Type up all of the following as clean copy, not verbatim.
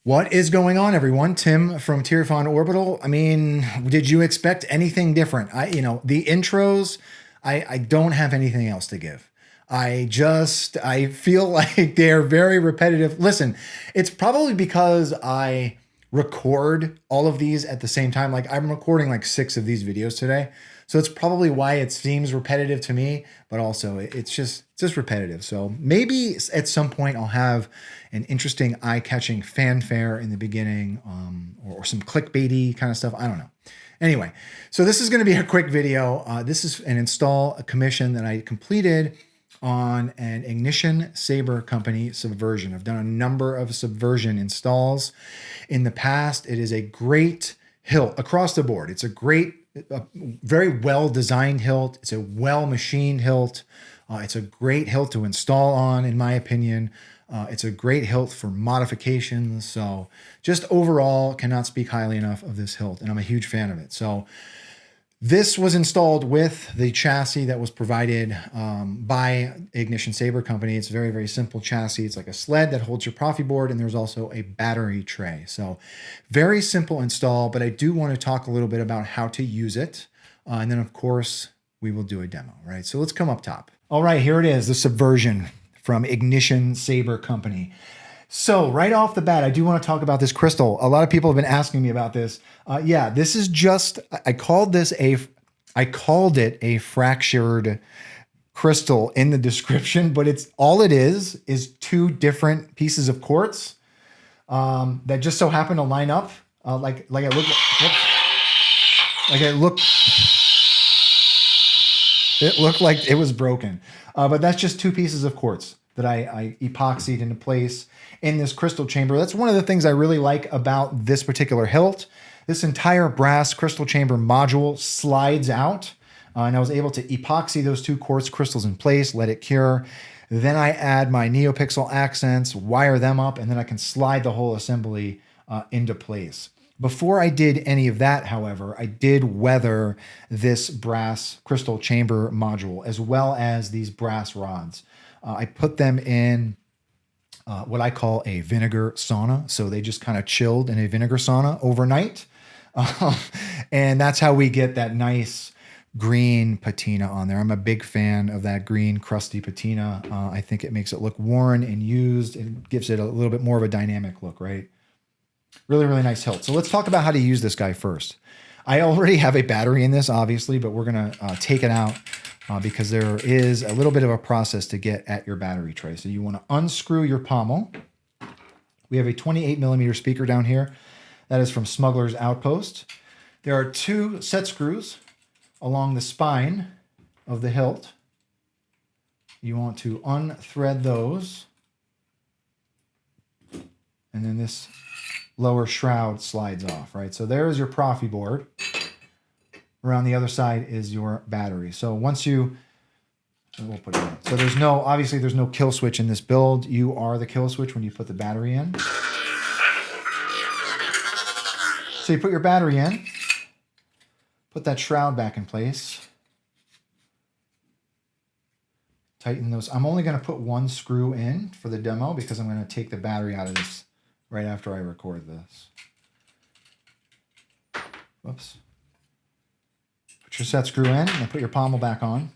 What is going on, everyone? Tim from Tirifon Orbital. I mean, did you expect anything different? The intros, I don't have anything else to give. I feel like they're very repetitive. Listen, it's probably because I record all of these at the same time. Like I'm recording like 6 of these videos today. So it's probably why it seems repetitive to me, but also it's just repetitive. So maybe at some point I'll have an interesting eye-catching fanfare in the beginning, or some clickbaity kind of stuff. I don't know. Anyway, so this is going to be a quick video. This is an install commission that I completed on an Ignition Saber company Subversion. I've done a number of Subversion installs in the past. It is a great hilt across the board. It's a very well-designed hilt. It's a well-machined hilt. It's a great hilt to install on, in my opinion. It's a great hilt for modifications. So just overall, cannot speak highly enough of this hilt, and I'm a huge fan of it. So this was installed with the chassis that was provided by Ignition Saber Company. It's a very, very simple chassis. It's like a sled that holds your Proffie board, and there's also a battery tray. So very simple install, but I do want to talk a little bit about how to use it. And then, of course, we will do a demo, right? So let's come up top. All right, here it is, the Subversion from Ignition Saber Company. So right off the bat, I do want to talk about this crystal. A lot of people have been asking me about this. Yeah, this is just, I called it a fractured crystal in the description, but all it is 2 different pieces of quartz that just so happen to line up. It looked like it was broken, but that's just 2 pieces of quartz that I epoxied into place in this crystal chamber. That's one of the things I really like about this particular hilt. This entire brass crystal chamber module slides out, and I was able to epoxy those 2 quartz crystals in place, let it cure. Then I add my NeoPixel accents, wire them up, and then I can slide the whole assembly into place. Before I did any of that, however, I did weather this brass crystal chamber module as well as these brass rods. I put them in what I call a vinegar sauna. So they just kind of chilled in a vinegar sauna overnight. And that's how we get that nice green patina on there. I'm a big fan of that green crusty patina. I think it makes it look worn and used. It gives it a little bit more of a dynamic look, right? Really, really nice hilt. So let's talk about how to use this guy first. I already have a battery in this, obviously, but we're going to take it out because there is a little bit of a process to get at your battery tray. So you want to unscrew your pommel. We have a 28mm speaker down here. That is from Smugglers Outpost. There are 2 set screws along the spine of the hilt. You want to unthread those. And then this lower shroud slides off, right? So there is your Proffie board. Around the other side is your battery. So once we'll put it in. So obviously there's no kill switch in this build. You are the kill switch when you put the battery in. So you put your battery in, put that shroud back in place. Tighten those. I'm only going to put 1 screw in for the demo because I'm going to take the battery out of this right after I record this. Whoops. Put your set screw in and put your pommel back on.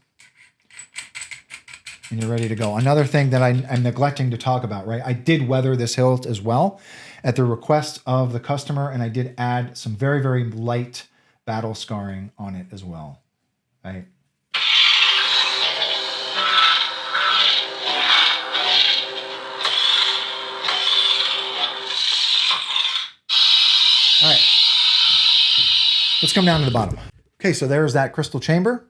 And you're ready to go. Another thing that I'm neglecting to talk about, right? I did weather this hilt as well at the request of the customer, and I did add some very, very light battle scarring on it as well, right? All right, let's come down to the bottom. Okay, so there's that crystal chamber.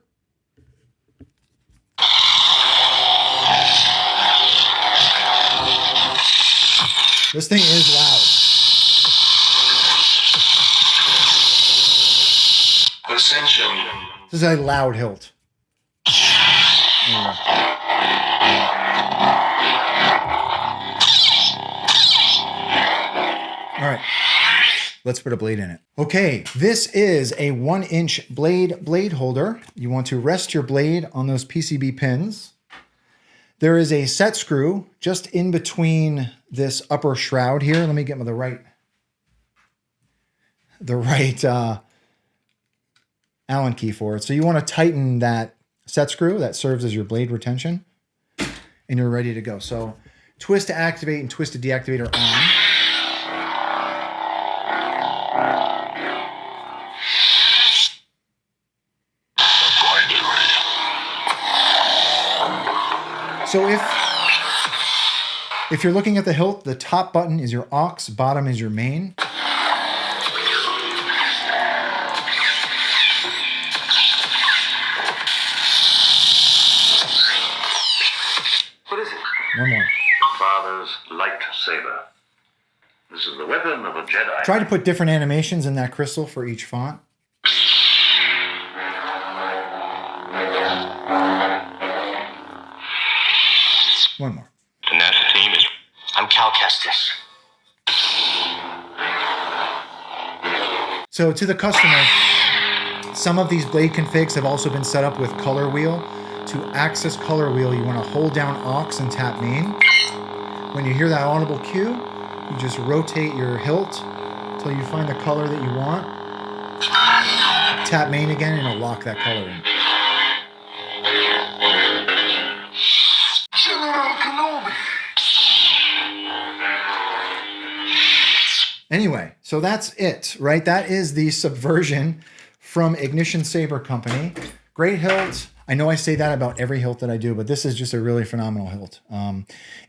This thing is loud. Ascension. This is a loud hilt. All right. Let's put a blade in it. Okay, this is a 1-inch blade holder. You want to rest your blade on those PCB pins. There is a set screw just in between this upper shroud here. Let me get the right the right Allen key for it. So you want to tighten that set screw that serves as your blade retention, and you're ready to go. So twist to activate and twist to deactivate are on. So if you're looking at the hilt, the top button is your aux, bottom is your main. What is it? One more. Father's light saber. This is the weapon of a Jedi. Try to put different animations in that crystal for each font. One more. Tenacity is... I'm Cal Kestis. So to the customer, some of these blade configs have also been set up with color wheel. To access color wheel, you want to hold down aux and tap main. When you hear that audible cue, you just rotate your hilt until you find the color that you want. Tap main again and it'll lock that color in. Anyway, so that's it, right? That is the Subversion from Ignition Saber Company. Great hilt. I know I say that about every hilt that I do, but this is just a really phenomenal hilt.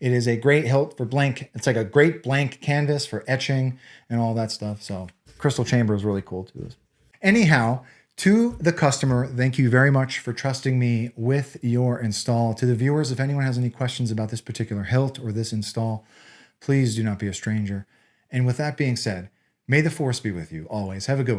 It is a great hilt for blank. It's like a great blank canvas for etching and all that stuff. So crystal chamber is really cool too. Anyhow, to the customer, thank you very much for trusting me with your install. To the viewers, if anyone has any questions about this particular hilt or this install, please do not be a stranger. And with that being said, may the force be with you always. Have a good one.